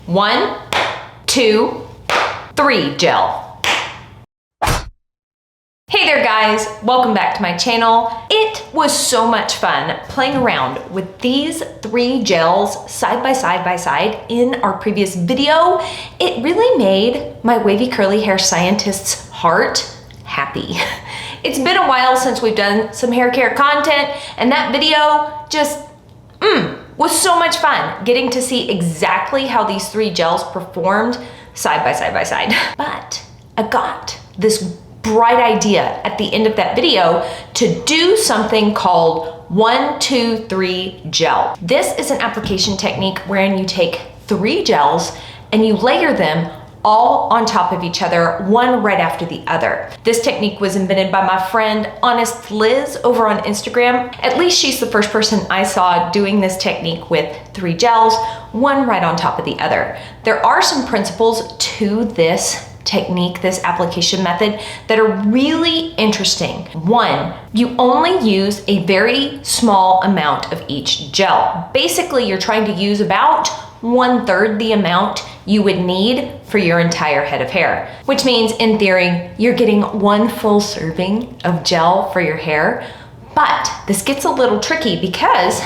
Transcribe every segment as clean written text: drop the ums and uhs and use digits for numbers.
1, 2, 3 gel. Hey there guys, welcome back to my channel. It was so much fun playing around with these 3 gels side by side in our previous video. It really made my wavy curly hair scientist's heart happy. It's been a while since we've done some hair care content, and that video just was so much fun getting to see exactly how these 3 gels performed side by side. But I got this bright idea at the end of that video to do something called 1, 2, 3 gel. This is an application technique wherein you take 3 gels and you layer them all on top of each other, one right after the other. This technique was invented by my friend Honest Liz over on Instagram. At least she's the first person I saw doing this technique with 3 gels, one right on top of the other. There are some principles to this technique, this application method, that are really interesting. 1, you only use a very small amount of each gel. Basically, you're trying to use about 1/3 the amount you would need for your entire head of hair, which means in theory, you're getting 1 full serving of gel for your hair. But this gets a little tricky because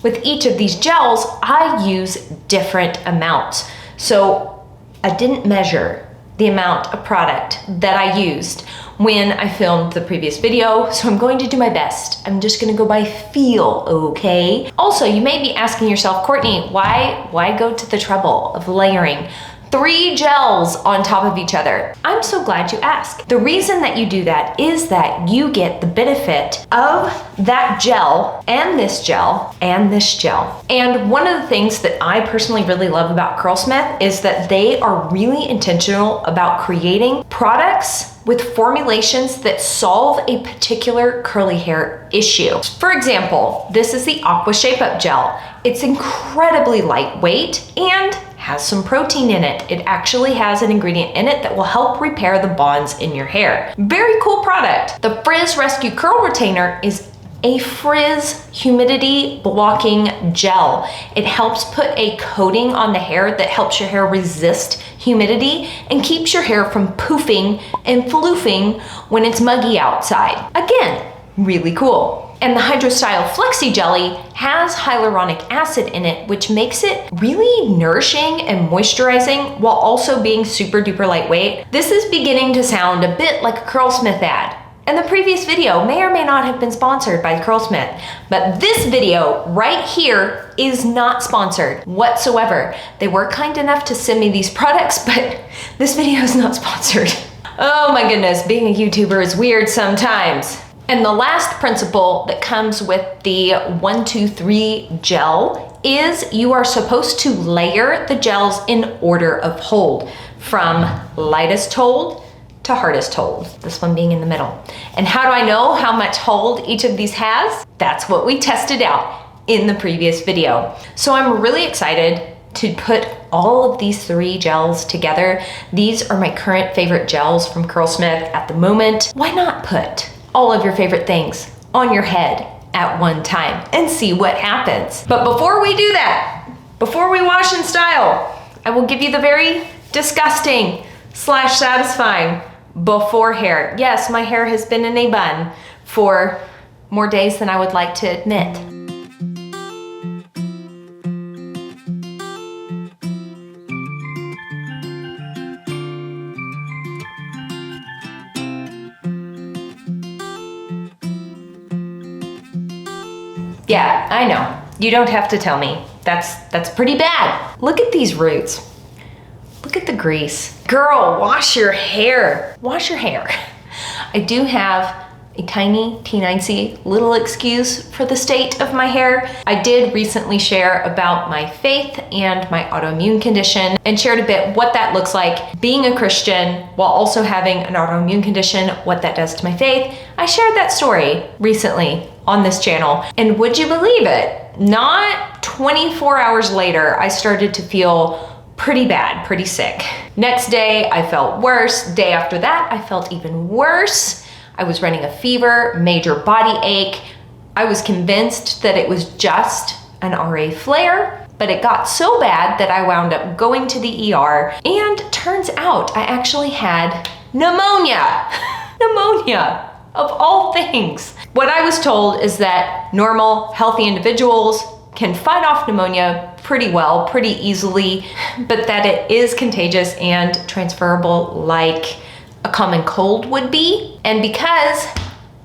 with each of these gels, I use different amounts. So I didn't measure the amount of product that I used when I filmed the previous video, so I'm going to do my best. I'm just gonna go by feel, okay? Also, you may be asking yourself, Courtney, why go to the trouble of layering 3 gels on top of each other? I'm so glad you asked. The reason that you do that is that you get the benefit of that gel and this gel and this gel. And one of the things that I personally really love about Curlsmith is that they are really intentional about creating products with formulations that solve a particular curly hair issue. For example, this is the Aqua Shape Up Gel. It's incredibly lightweight and has some protein in it. It actually has an ingredient in it that will help repair the bonds in your hair. Very cool product. The Frizz Rescue Curl Retainer is a frizz humidity blocking gel. It helps put a coating on the hair that helps your hair resist humidity and keeps your hair from poofing and floofing when it's muggy outside. Again, really cool. And the Hydrostyle Flexi Jelly has hyaluronic acid in it, which makes it really nourishing and moisturizing while also being super duper lightweight. This is beginning to sound a bit like a Curlsmith ad. And the previous video may or may not have been sponsored by Curlsmith, but this video right here is not sponsored whatsoever. They were kind enough to send me these products, but this video is not sponsored. Oh my goodness, being a YouTuber is weird sometimes. And the last principle that comes with the 1, 2, 3 gel is you are supposed to layer the gels in order of hold, from lightest hold to hardest hold, this one being in the middle. And how do I know how much hold each of these has? That's what we tested out in the previous video. So I'm really excited to put all of these 3 gels together. These are my current favorite gels from Curlsmith at the moment. Why not put all of your favorite things on your head at one time and see what happens? But before we do that, before we wash and style, I will give you the very disgusting / satisfying before hair. Yes, my hair has been in a bun for more days than I would like to admit. Yeah, I know. You don't have to tell me. That's pretty bad. Look at these roots. Look at the grease. Girl, wash your hair. Wash your hair. I do have a tiny T9C little excuse for the state of my hair. I did recently share about my faith and my autoimmune condition and shared a bit what that looks like being a Christian while also having an autoimmune condition, what that does to my faith. I shared that story recently on this channel, and would you believe it? Not 24 hours later, I started to feel pretty bad, pretty sick. Next day, I felt worse. Day after that, I felt even worse. I was running a fever, major body ache. I was convinced that it was just an RA flare, but it got so bad that I wound up going to the ER, and turns out I actually had pneumonia. Pneumonia, of all things. What I was told is that normal, healthy individuals can fight off pneumonia pretty well, pretty easily, but that it is contagious and transferable like a common cold would be. And because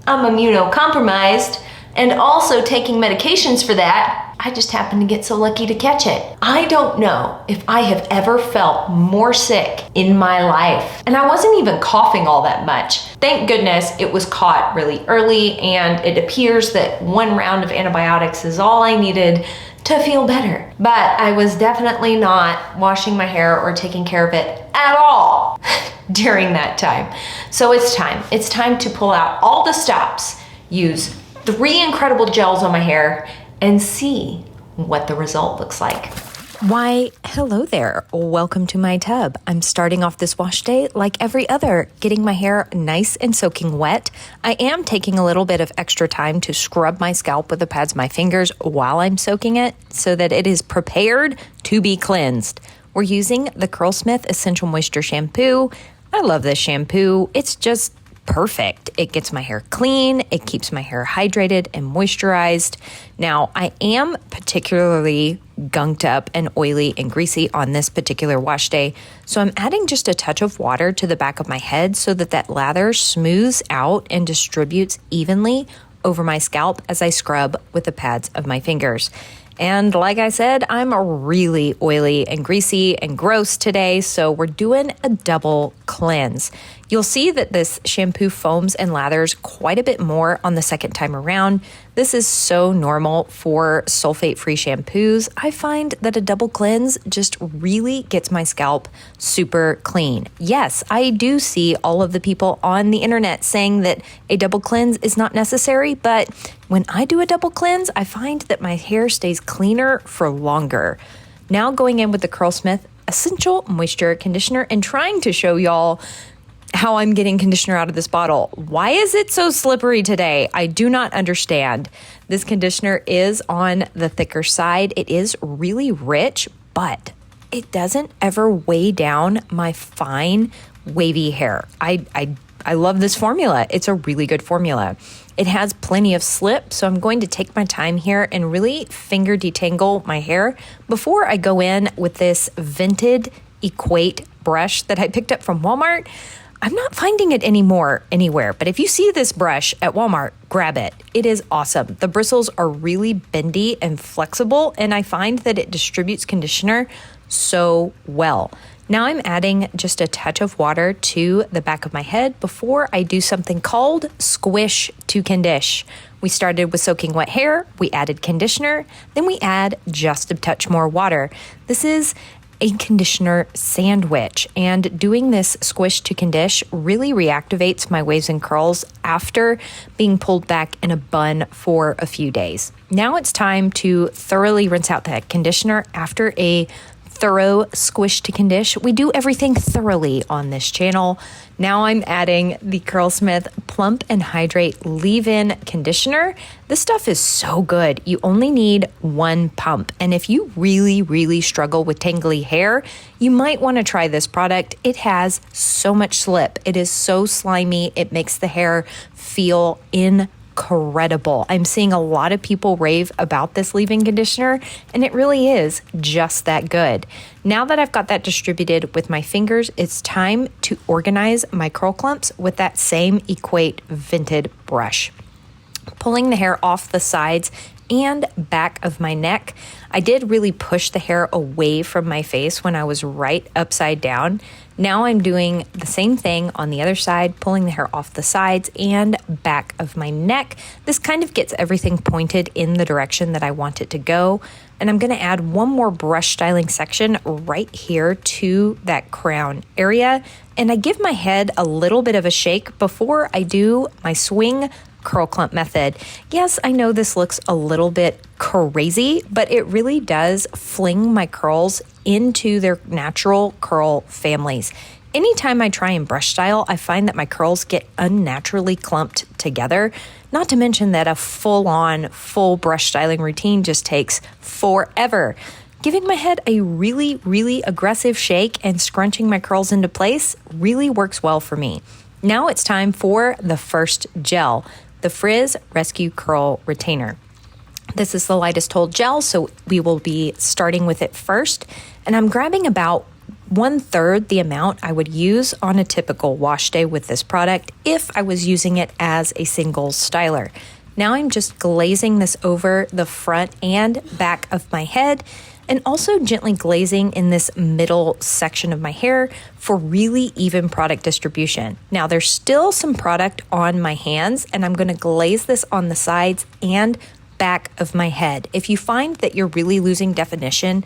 I'm immunocompromised and also taking medications for that, I just happened to get so lucky to catch it. I don't know if I have ever felt more sick in my life. And I wasn't even coughing all that much. Thank goodness it was caught really early, and it appears that 1 round of antibiotics is all I needed to feel better. But I was definitely not washing my hair or taking care of it at all during that time. So it's time. It's time to pull out all the stops, use 3 incredible gels on my hair, and see what the result looks like. Why, hello there. Welcome to my tub. I'm starting off this wash day like every other, getting my hair nice and soaking wet. I am taking a little bit of extra time to scrub my scalp with the pads of my fingers while I'm soaking it so that it is prepared to be cleansed. We're using the Curlsmith Essential Moisture Shampoo. I love this shampoo. It's just perfect. It gets my hair clean. It keeps my hair hydrated and moisturized. Now, I am particularly gunked up and oily and greasy on this particular wash day, so I'm adding just a touch of water to the back of my head so that that lather smooths out and distributes evenly over my scalp as I scrub with the pads of my fingers. And like I said, I'm really oily and greasy and gross today, so we're doing a double cleanse. You'll see that this shampoo foams and lathers quite a bit more on the second time around. This is so normal for sulfate-free shampoos. I find that a double cleanse just really gets my scalp super clean. Yes, I do see all of the people on the internet saying that a double cleanse is not necessary, but when I do a double cleanse, I find that my hair stays cleaner for longer. Now going in with the Curlsmith Essential Moisture Conditioner and trying to show y'all how I'm getting conditioner out of this bottle. Why is it so slippery today? I do not understand. This conditioner is on the thicker side. It is really rich, but it doesn't ever weigh down my fine, wavy hair. I love this formula. It's a really good formula. It has plenty of slip, so I'm going to take my time here and really finger detangle my hair before I go in with this Vented Equate brush that I picked up from Walmart. I'm not finding it anymore anywhere, but if you see this brush at Walmart, grab it. It is awesome. The bristles are really bendy and flexible, and I find that it distributes conditioner so well. Now I'm adding just a touch of water to the back of my head before I do something called squish to condish. We started with soaking wet hair, we added conditioner, then we add just a touch more water. This is a conditioner sandwich, and doing this squish to condish really reactivates my waves and curls after being pulled back in a bun for a few days. Now it's time to thoroughly rinse out that conditioner after a thorough squish to condish. We do everything thoroughly on this channel. Now I'm adding the Curlsmith Plump and Hydrate Leave-In Conditioner. This stuff is so good. You only need 1 pump. And if you really struggle with tangly hair, you might want to try this product. It has so much slip. It is so slimy. It makes the hair feel incredible. I'm seeing a lot of people rave about this leave-in conditioner, and it really is just that good. Now that I've got that distributed with my fingers, it's time to organize my curl clumps with that same Equate Vented brush. Pulling the hair off the sides and back of my neck. I did really push the hair away from my face when I was right upside down. Now I'm doing the same thing on the other side, pulling the hair off the sides and back of my neck. This kind of gets everything pointed in the direction that I want it to go. And I'm going to add one more brush styling section right here to that crown area. And I give my head a little bit of a shake before I do my swing curl clump method. Yes, I know this looks a little bit crazy, but it really does fling my curls into their natural curl families. Anytime I try and brush style, I find that my curls get unnaturally clumped together. Not to mention that a full brush styling routine just takes forever. giving my head a really aggressive shake and scrunching my curls into place really works well for me. Now it's time for the first gel, the Frizz Rescue Curl Retainer. This is the lightest hold gel, so we will be starting with it first. And I'm grabbing about 1/3 the amount I would use on a typical wash day with this product if I was using it as a single styler. Now I'm just glazing this over the front and back of my head, and also gently glazing in this middle section of my hair for really even product distribution. Now there's still some product on my hands, and I'm gonna glaze this on the sides and back of my head. If you find that you're really losing definition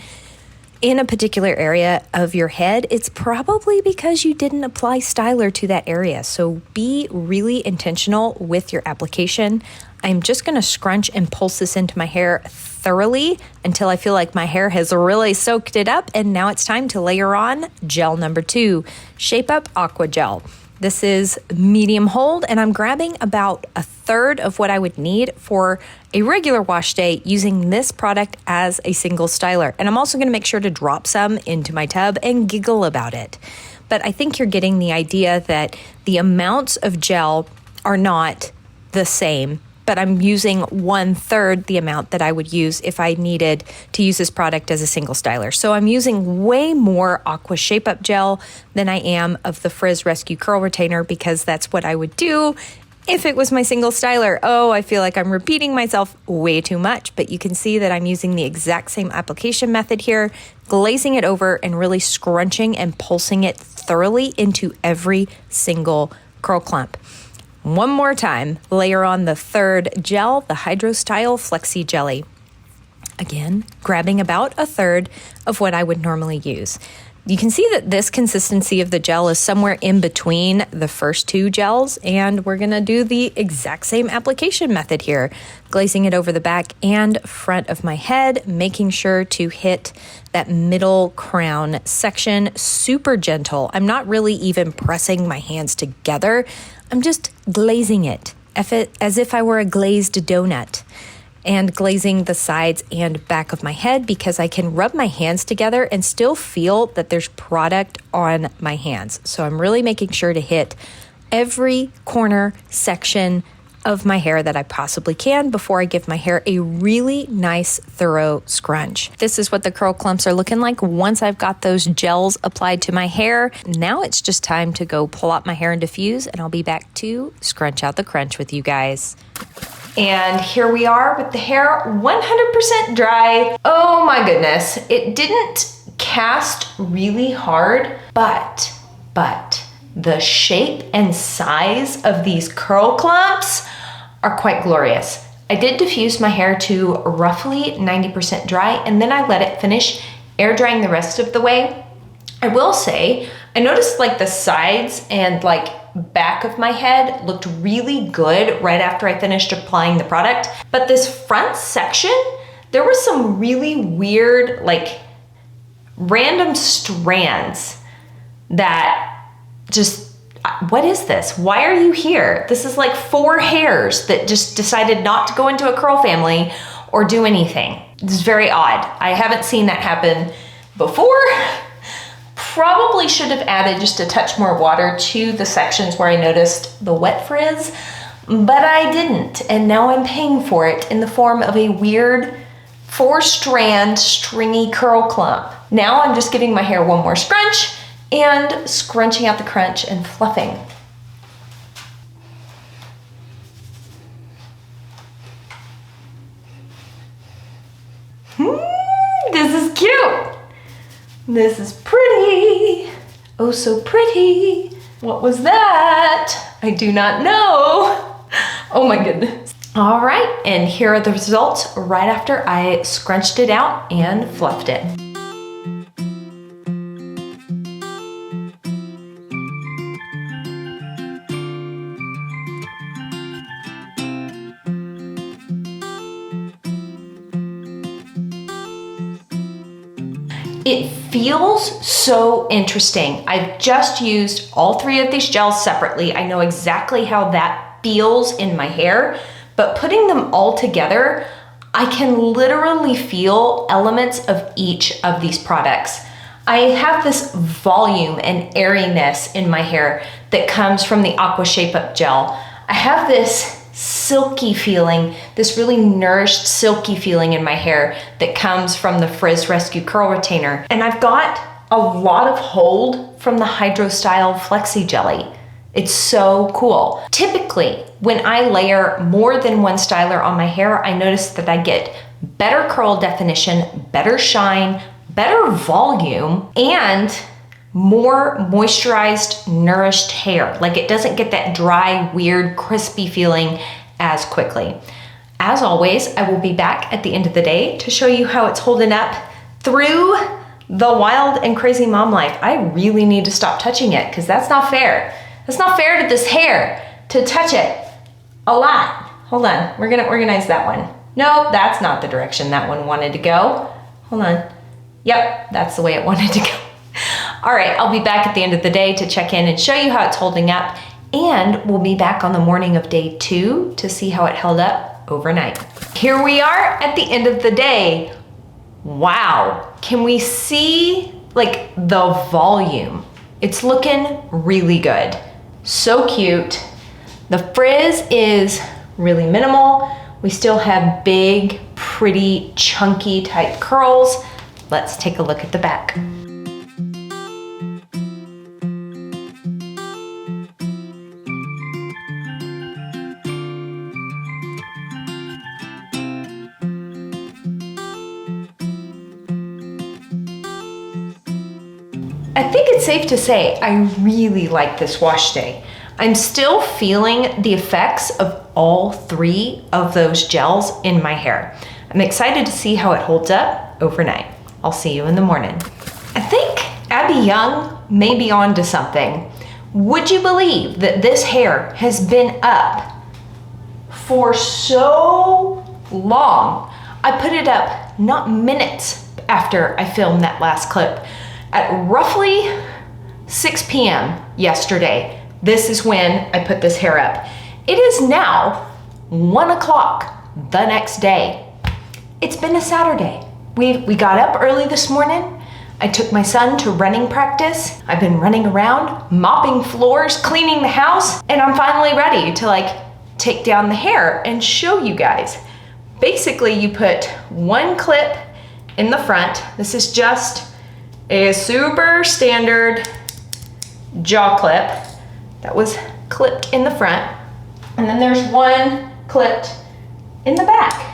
in a particular area of your head, it's probably because you didn't apply styler to that area. So be really intentional with your application. I'm just gonna scrunch and pulse this into my hair thoroughly until I feel like my hair has really soaked it up. And now it's time to layer on gel number 2, Shape Up Aqua Gel. This is medium hold, and I'm grabbing about 1/3 of what I would need for a regular wash day using this product as a single styler. And I'm also gonna make sure to drop some into my tub and giggle about it. But I think you're getting the idea that the amounts of gel are not the same, but I'm using 1/3 the amount that I would use if I needed to use this product as a single styler. So I'm using way more Aqua Shape Up Gel than I am of the Frizz Rescue Curl Retainer, because that's what I would do if it was my single styler. Oh, I feel like I'm repeating myself way too much, but you can see that I'm using the exact same application method here, glazing it over and really scrunching and pulsing it thoroughly into every single curl clump. One more time, layer on the third gel, the Hydro Style Flexi Jelly. Again, grabbing about 1/3 of what I would normally use. You can see that this consistency of the gel is somewhere in between the first 2 gels, and we're gonna do the exact same application method here, glazing it over the back and front of my head, making sure to hit that middle crown section super gentle. I'm not really even pressing my hands together. I'm just glazing it as if I were a glazed donut, and glazing the sides and back of my head because I can rub my hands together and still feel that there's product on my hands. So I'm really making sure to hit every corner section of my hair that I possibly can before I give my hair a really nice, thorough scrunch. This is what the curl clumps are looking like once I've got those gels applied to my hair. Now it's just time to go pull out my hair and diffuse, and I'll be back to scrunch out the crunch with you guys. And here we are with the hair 100% dry. Oh my goodness, it didn't cast really hard, but the shape and size of these curl clumps are quite glorious. I did diffuse my hair to roughly 90% dry, and then I let it finish air drying the rest of the way. I will say, I noticed like the sides and like back of my head looked really good right after I finished applying the product. But this front section, there was some really weird, like random strands that just, what is this? Why are you here? This is like 4 hairs that just decided not to go into a curl family or do anything. It's very odd. I haven't seen that happen before. Probably should have added just a touch more water to the sections where I noticed the wet frizz, but I didn't. And now I'm paying for it in the form of a weird 4-strand stringy curl clump. Now I'm just giving my hair one more scrunch and scrunching out the crunch and fluffing. This is cute. This is pretty. Oh, so pretty. What was that? I do not know. Oh my goodness. All right, and here are the results right after I scrunched it out and fluffed it. It feels so interesting. I've just used all 3 of these gels separately. I know exactly how that feels in my hair, but putting them all together, I can literally feel elements of each of these products. I have this volume and airiness in my hair that comes from the Aqua Shape Up Gel. I have this silky feeling, this really nourished silky feeling in my hair that comes from the Frizz Rescue Curl Retainer. And I've got a lot of hold from the Hydro Style Flexi Jelly. It's so cool. Typically, when I layer more than one styler on my hair, I notice that I get better curl definition, better shine, better volume, and more moisturized, nourished hair. Like it doesn't get that dry, weird, crispy feeling as quickly. As always, I will be back at the end of the day to show you how it's holding up through the wild and crazy mom life. I really need to stop touching it because that's not fair. It's not fair to this hair to touch it a lot. Hold on, we're gonna organize that one. Nope, that's not the direction that one wanted to go. Hold on. Yep, that's the way it wanted to go. All right, I'll be back at the end of the day to check in and show you how it's holding up, and we'll be back on the morning of day 2 to see how it held up overnight. Here we are at the end of the day. Wow, can we see like the volume? It's looking really good. So cute. The frizz is really minimal. We still have big, pretty, chunky type curls. Let's take a look at the back. I think it's safe to say I really like this wash day. I'm still feeling the effects of all 3 of those gels in my hair. I'm excited to see how it holds up overnight. I'll see you in the morning. I think Abby Young may be onto something. Would you believe that this hair has been up for so long? I put it up not minutes after I filmed that last clip. At roughly 6 p.m. yesterday, this is when I put this hair up. It is now 1 o'clock the next day. It's been a Saturday. We got up early this morning. I took my son to running practice. I've been running around, mopping floors, cleaning the house, and I'm finally ready to like take down the hair and show you guys. Basically, you put 1 clip in the front. This is just a super standard jaw clip that was clipped in the front. And then there's 1 clipped in the back.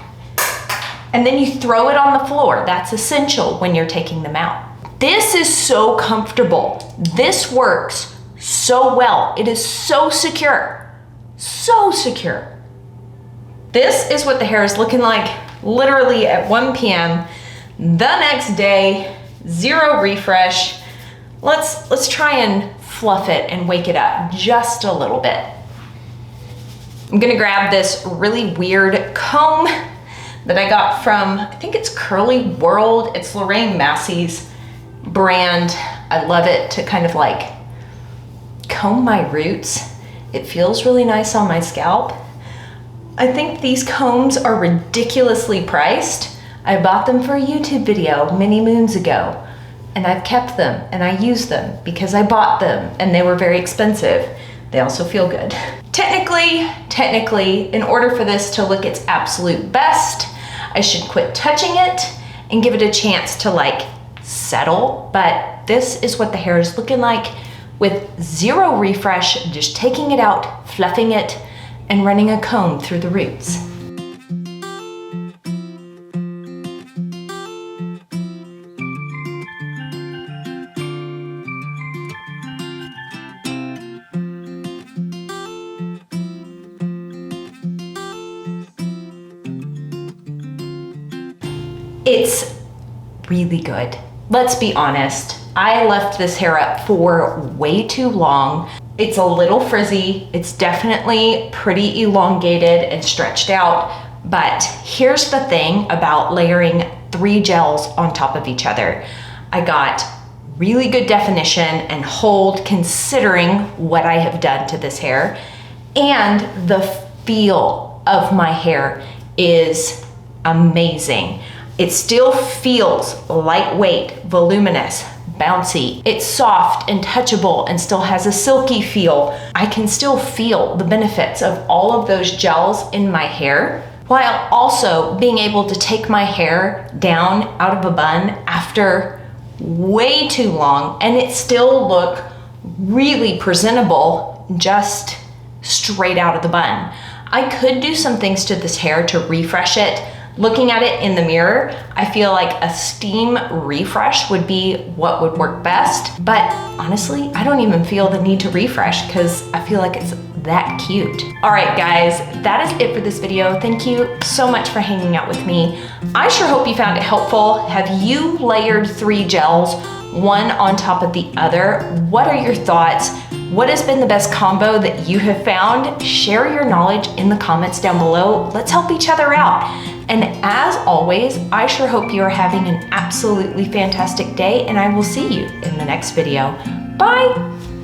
And then you throw it on the floor. That's essential when you're taking them out. This is so comfortable. This works so well. It is so secure, so secure. This is what the hair is looking like literally at 1 p.m. the next day. 0 refresh. Let's try and fluff it and wake it up just a little bit. I'm gonna grab this really weird comb that I got from, I think it's Curly World. It's Lorraine Massey's brand. I love it to kind of like comb my roots. It feels really nice on my scalp. I think these combs are ridiculously priced. I bought them for a YouTube video many moons ago, and I've kept them and I use them because I bought them and they were very expensive. They also feel good. Technically, in order for this to look its absolute best, I should quit touching it and give it a chance to like settle, but this is what the hair is looking like with 0 refresh, just taking it out, fluffing it, and running a comb through the roots. It's really good. Let's be honest. I left this hair up for way too long. It's a little frizzy. It's definitely pretty elongated and stretched out. But here's the thing about layering 3 gels on top of each other. I got really good definition and hold considering what I have done to this hair. And the feel of my hair is amazing. It still feels lightweight, voluminous, bouncy. It's soft and touchable and still has a silky feel. I can still feel the benefits of all of those gels in my hair, while also being able to take my hair down out of a bun after way too long and it still look really presentable just straight out of the bun. I could do some things to this hair to refresh it. Looking at it in the mirror, I feel like a steam refresh would be what would work best. But honestly, I don't even feel the need to refresh because I feel like it's that cute. All right, guys, that is it for this video. Thank you so much for hanging out with me. I sure hope you found it helpful. Have you layered 3 gels, one on top of the other? What are your thoughts? What has been the best combo that you have found? Share your knowledge in the comments down below. Let's help each other out. And as always, I sure hope you are having an absolutely fantastic day, and I will see you in the next video. Bye.